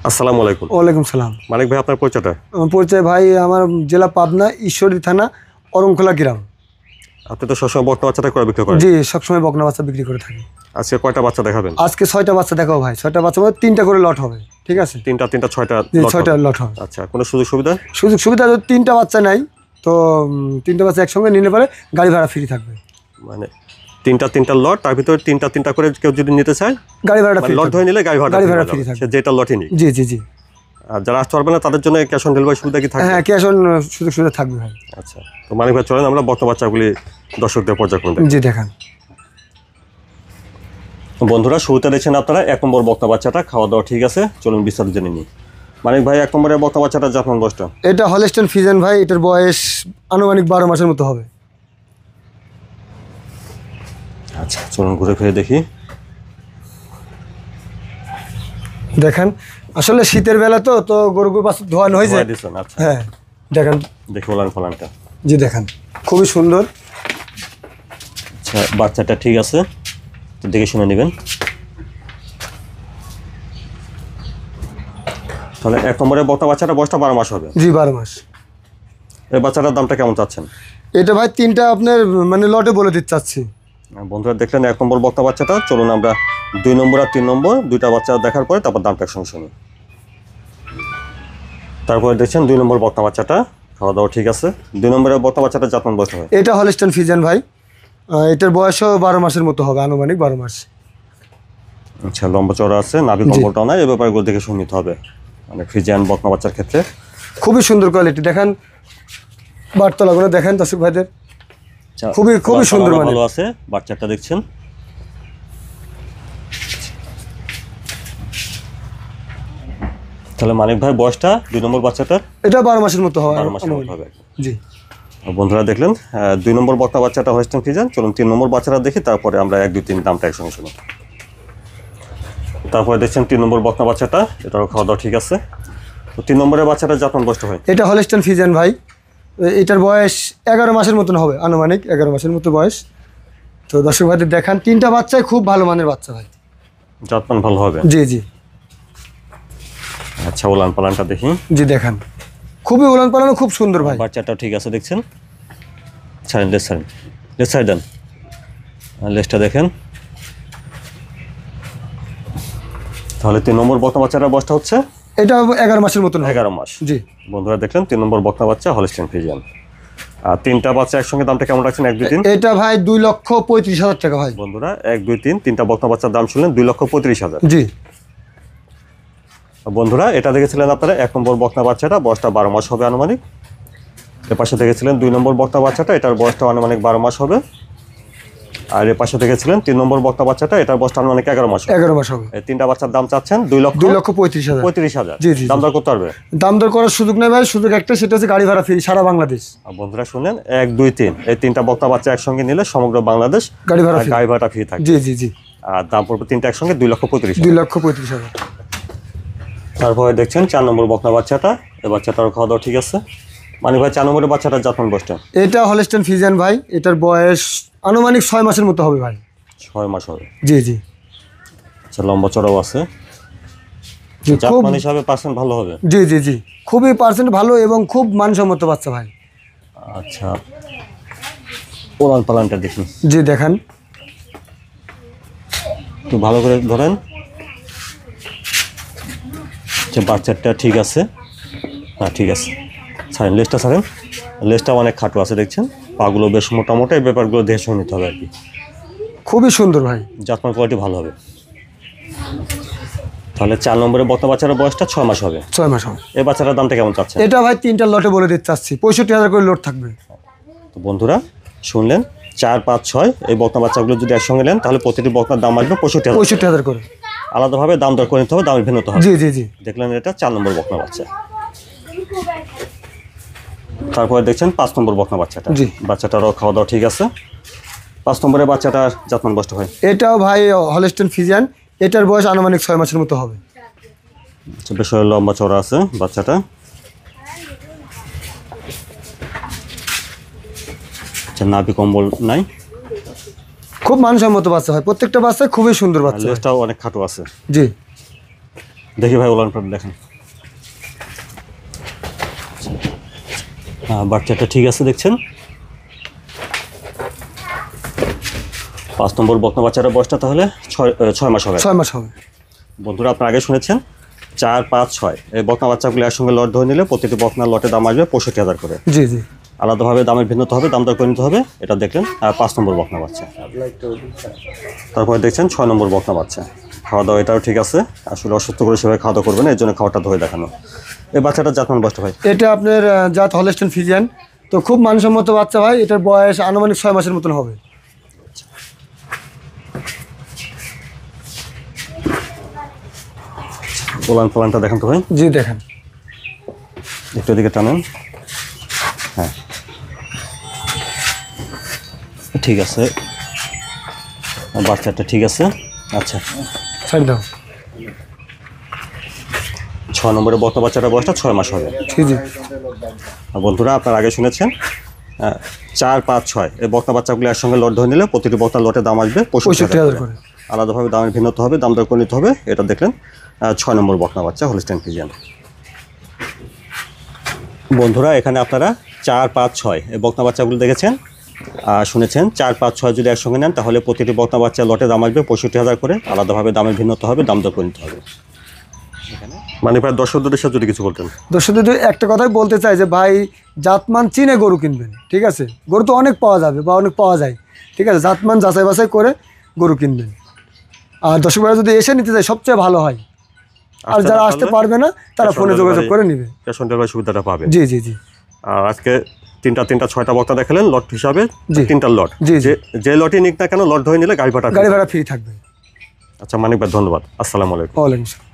আসসালামু আলাইকুম। ওয়ালাইকুম সালাম। মানিক ভাই, আপনার পরিচয়টা? আমার পরিচয় ভাই, আমার জেলা পাবনা, ঈশ্বরদী থানা, অরংখোলা গ্রাম। আপনি তো সবসময় বকনা বাচ্চাটা করে বিক্রি করেন। জি, সবসময় বকনা বাচ্চা বিক্রি করে থাকি। আজকে কয়টা বাচ্চা দেখাবেন? আজকে 6টা বাচ্চা দেখাবো ভাই। 6টা বাচ্চা মানে 3টা করে লট হবে, ঠিক আছে? তিনটা 6টা জি, লট 6টা হবে। লট হবে। আচ্ছা, কোনো সুযোগ সুবিধা? সুযোগ সুবিধা, যদি 3টা বাচ্চা নাই তো 3টা বাচ্চা একসঙ্গে নিলে পরে গাড়ি ভাড়া ফ্রি থাকবে। মানে তিনটা লট, তার ভিতরে তিনটা করে কেউ যদি নিতে চায় গাড়ি ভাড়া ফ্রি লট ধরে নিলে গাড়ি ফ্রি ভাড়া থাকবে। সে যেটা লটই নিক। জি জি জি। আর যারা আসতে পারবে না তাদের জন্য ক্যাশ অন ডেলিভারি সুবিধা কি থাকবে? হ্যাঁ, ক্যাশ অন সুযোগ সুবিধা থাকবে ভাই। আচ্ছা, তো মানিক ভাই চলেন আমরা বকনা বাচ্চাগুলি দর্শকদের পর্যায়ক্রমে দেখি। জি দেখান। বন্ধুরা, শুরুতে দেখছেন আপনারা 1 নম্বর বকনা বাচ্চাটা। খাওয়া দাওয়া ঠিক আছে, চলুন বিস্তারিত জেনে নিই। মানিক ভাই, 1 নম্বরের বকনা বাচ্চাটা জাতমান বয়সটা? এটা হলস্টেইন ফ্রিজিয়ান ভাই। এটার বয়স আনুমানিক 12 মাসের মতো হবে। আচ্ছা, চলুন ঘুরে ফিরে দেখি। দেখেন, আসলে শীতের বেলা তো গরুর বাছুর ধোয়ানো হয়েছে। আচ্ছা, হ্যাঁ দেখেন, দেখি ওলান ফলানটা। জি দেখেন, খুবই সুন্দর। আচ্ছা, বাচ্চাটা ঠিক আছে, তো দেখে শুনে নেবেন। তাহলে 1 নম্বরের বকনা বাচ্চাটা বয়সটা 12 মাস হবে। জি 12 মাস। এই বাচ্চাটার দামটা কেমন চাচ্ছেন? এটা ভাই 3টা আপনার মানে লটে বলে দিতে চাচ্ছি। বন্ধুরা দেখলেন 1 নম্বর বকনা বাচ্চাটা। চলুন আমরা 2 নম্বর আর 3 নম্বর দুইটা বাচ্চা দেখার পরে তারপর দামটা একসঙ্গে শুনি। তারপরে দেখছেন 2 নম্বর বকনা বাচ্চাটা। খাওয়া দাওয়া ঠিক আছে। 2 নম্বরের বকনা বাচ্চাটা জাতমান বয়স হবে। এটা হলস্টেইন ফ্রিজিয়ান ভাই। এটার বয়সও 12 মাসের মতো হবে, আনুমানিক 12 মাস। আচ্ছা, লম্বা চড়া আছে, নাভি কম্বলটাও নাই। এই ব্যাপারগুলো দেখে শুনে নিতে হবে, মানে ফ্রিজিয়ান বকনা বাচ্চার ক্ষেত্রে। খুবই সুন্দর কোয়ালিটি। দেখেন বাটতলাগুলো দেখেন দর্শক ভাইদের, খুবই সুন্দর। মানে ভালো আছে বাচ্চাটা, দেখছেন। তাহলে মানিক ভাই, বয়সটা 2 নম্বর বাচ্চাটার? এটা 12 মাসের মতো হবে। 12 মাসের মতো হবে। জি। বন্ধুরা দেখলেন 2 নম্বর বকনা বাচ্চাটা হলস্টেইন ফ্রিজিয়ান। চলুন 3 নম্বর বাচ্চাটা দেখি, তারপরে আমরা 1 2 3 দামটা একসঙ্গে শুনি। তারপরে দেখছেন 3 নম্বর বকনা বাচ্চাটা। এটারও খাওয়া দাওয়া ঠিক আছে। তো 3 নম্বরের বাচ্চাটা জাতমান বয়সটা হয়? এটা হলস্টেইন ফ্রিজিয়ান ভাই। এটার বয়স 11 মাসের মতন হবে, আনুমানিক 11 মাসের মতো বয়স। তো দর্শক ভাইদের দেখান, 3টা বাচ্চাই খুব ভালো মানের বাচ্চা ভাই। জাতমান ভালো হবে। জি জি। আচ্ছা, ওলান পালানটা দেখি। জি দেখান, খুবই উলান পালানো খুব সুন্দর ভাই। বাচ্চাটাও ঠিক আছে, দেখছেন। ছাড়েন, লেস সাইড দেন। লেসটা দেখেন। তাহলে 3 নম্বর বকনা বাচ্চাটার বয়সটা হচ্ছে? এটা 11 মাসের মতন হবে। 11 মাস। জি। বন্ধুরা দেখলেন 3 নম্বর বকনা বাচ্চা হলস্টেইন ফ্রিজিয়ান। আর 3টা বাচ্চা একসঙ্গে দামটা কেমন রাখছেন? 1 2 3? এটা ভাই 2,35,000 টাকা ভাই। বন্ধুরা 1 2 3 তিনটা বকনা বাচ্চার দাম শুনলেন 2,35,000। জি। বন্ধুরা, এটা দেখেছিলেন আপনারা 1 নম্বর বকনা বাচ্চাটা, বয়সটা 12 মাস হবে আনুমানিক। এর পাশে দেখেছিলেন 2 নম্বর বকনা বাচ্চাটা, এটার বয়সটা আনুমানিক 12 মাস হবে। আর এর পাশে দেখেছিলেন 3 নম্বর বকনা বাচ্চাটা, এটার বয়সটা আনুমানিক 11 মাস হবে। 11 মাস হবে। এই তিনটা বাচ্চার দাম চাচ্ছেন 2,35,000। 2,35,000। জি জি। দাম দর করতে পারবে? দাম দর করার সুযোগ নেই ভাই, সুযোগ একটা, সেটা হচ্ছে গাড়ি ভাড়া ফ্রি সারা বাংলাদেশ। বন্ধুরা শুনলেন, 1 2 3 এই তিনটা বকনা বাচ্চা একসঙ্গে নিলে সমগ্র বাংলাদেশ গাড়ি ভাড়া ফ্রি থাকবে। জি জি জি। আর দাম পড়বে তিনটা একসঙ্গে 2,35,000। 2,35,000। তারপরে দেখছেন 4 নম্বর বকনা বাচ্চাটা। এই বাচ্চাটারও খাওয়া দাওয়া ঠিক আছে। মানে ভাই 4 নম্বরের বাচ্চাটার জাতমান বয়সটা? এটা হলস্টেইন ফ্রিজিয়ান ভাই। এটার বয়স আনুমানিক 6 মাসের মতো হবে ভাই। 6 মাস হবে। জি জি। আচ্ছা, লম্বা চড়াও আছে। জাতমান হিসাবে পার্সেন্ট ভালো হবে। জি জি জি, খুবই পার্সেন্ট ভালো এবং খুব মানসম্মত বাচ্চা ভাই। আচ্ছা, ওলান পালানটা দেখি। জি দেখান, একটু ভালো করে ধরেন। আচ্ছা, বাচ্চাটা ঠিক আছে। হ্যাঁ ঠিক আছে, ছাড়েন, লেজটা ছাড়েন। লেজটা অনেক খাটো আছে, দেখছেন। পাগুলো বেশ মোটামোটা। এই ব্যাপারগুলো দেখে শুনে নিতে হবে আর কি। খুবই সুন্দর ভাই। জাতমান কোয়ালিটি ভালো হবে। তাহলে 4 নম্বরের বকনা বাচ্চার বয়সটা 6 মাস হবে। 6 মাস হবে। এই বাচ্চাটার দামটা কেমন চাচ্ছেন? এটা ভাই 3টা লটে বলে দিতে চাচ্ছি, 65,000 করে লট থাকবে। তো বন্ধুরা শুনলেন, 4 5 6 এই বকনা বাচ্চাগুলো যদি একসঙ্গে নেন তাহলে প্রতিটি বকনার দাম আসবে 65,000 করে। আলাদাভাবে দাম দর করে নিতে হবে, দামের ভিন্নতা হবে। জি জি জি। দেখলেন, এটা 4 নম্বর বকনা বাচ্চা। তারপরে দেখছেন 5 নম্বর বকনা বাচ্চাটা। জি। বাচ্চাটারও খাওয়া দাওয়া ঠিক আছে। 5 নম্বরের বাচ্চাটার জাতমান বয়সটা হয়? এটাও ভাই হলস্টেইন ফ্রিজিয়ান। এটার বয়স আনুমানিক 6 মাসের মতো হবে। আচ্ছা, বেশ লম্বা চড়া আছে বাচ্চাটা। আচ্ছা, নাভি কম্বল নাই। খুব মানসম্মত বাচ্চা হয়, প্রত্যেকটা বাচ্চা খুবই সুন্দর বাচ্চা। লেজটাও অনেক খাটো আছে। জি। দেখি ভাই ওলান পালান দেখেন। হ্যাঁ, বাচ্চাটা ঠিক আছে দেখছেন। 5 নম্বর বকনা বাচ্চাটার বয়সটা তাহলে 6 মাস হবে। 6 মাস হবে। বন্ধুরা আপনারা আগে শুনেছেন 4, 5, 6 এই বকনা বাচ্চাগুলো একসঙ্গে লট ধরে নিলে প্রতিটি বকনার লটের দাম আসবে 65,000 করে। জি জি। আলাদাভাবে দামের ভিন্নতা হবে, দাম দর করে নিতে হবে। এটা দেখলেন 5 নম্বর বকনা বাচ্চা। তারপরে দেখছেন 6 নম্বর বকনা বাচ্চা। খাওয়া দাওয়া এটাও ঠিক আছে, আসলে অসুস্থ করে সেভাবে খাওয়া দাওয়া করবেন, এর জন্য খাওয়াটা ধরে দেখানো। এই বাচ্চাটার জাতমান বয়সটা ভাই? এটা আপনার জাত হলস্টেইন ফ্রিজিয়ান, তো খুব মানসম্মত বাচ্চা ভাই। এটার বয়স আনুমানিক 6 মাসের মতন হবে। ওলান পালানটা দেখেন তো ভাই। জি দেখেন। একটু এদিকে টানেন। হ্যাঁ ঠিক আছে, বাচ্চাটা ঠিক আছে। আচ্ছা, সাইড দাও। 6 নম্বরের বকনা বাচ্চাটার বয়সটা 6 মাস হবে। জি জি। আর বন্ধুরা আপনারা আগে শুনেছেন 4, 5, 6 এই বকনা বাচ্চাগুলো একসঙ্গে লট ধরে নিলে প্রতিটি বকনার লটের দাম আসবে 65,000 করে। আলাদাভাবে দামের ভিন্নতা হবে, দাম দর করে নিতে হবে। এটা দেখলেন 6 নম্বর বকনা বাচ্চা হলস্টেইন ফ্রিজিয়ান। বন্ধুরা এখানে আপনারা 4, 5, 6 এই বকনা বাচ্চাগুলো দেখেছেন আর শুনেছেন। 4, 5, 6 যদি একসঙ্গে নেন তাহলে প্রতিটি বকনা বাচ্চা লটের দাম আসবে 65,000 করে। আলাদাভাবে দামের ভিন্নতা হবে, দাম দর করে নিতে হবে। মানে প্রায় দর্শকদের সাথে যদি কিছু বলতেন। দর্শকদের একটা কথাই বলতে চাই যে ভাই জাতমান চিনে গরু কিনবেন, ঠিক আছে? গরু তো অনেক পাওয়া যাবে বা অনেক পাওয়া যায়, ঠিক আছে? জাতমান যাচাই বাছাই করে গরু কিনবেন। আর দর্শক ভাইরা যদি এসে নিতে চায় সবচেয়ে ভালো হয়। আর যারা আসতে পারবে না তারা ফোনে যোগাযোগ করে নেবে, ক্যাশ অন ডেলিভারি সুবিধাটা পাবে। জি জি জি। আর আজকে 6টা বক্তা দেখালেন লট হিসাবে, 3টা লট। জি জি। যে লটই নিক না কেন লট ধরে নিলে গাড়ি ভাড়া ফ্রি থাকবে। আচ্ছা মানিক ভাই ধন্যবাদ, আসসালামু আলাইকুম। ওয়ালাইকুম আসসালাম।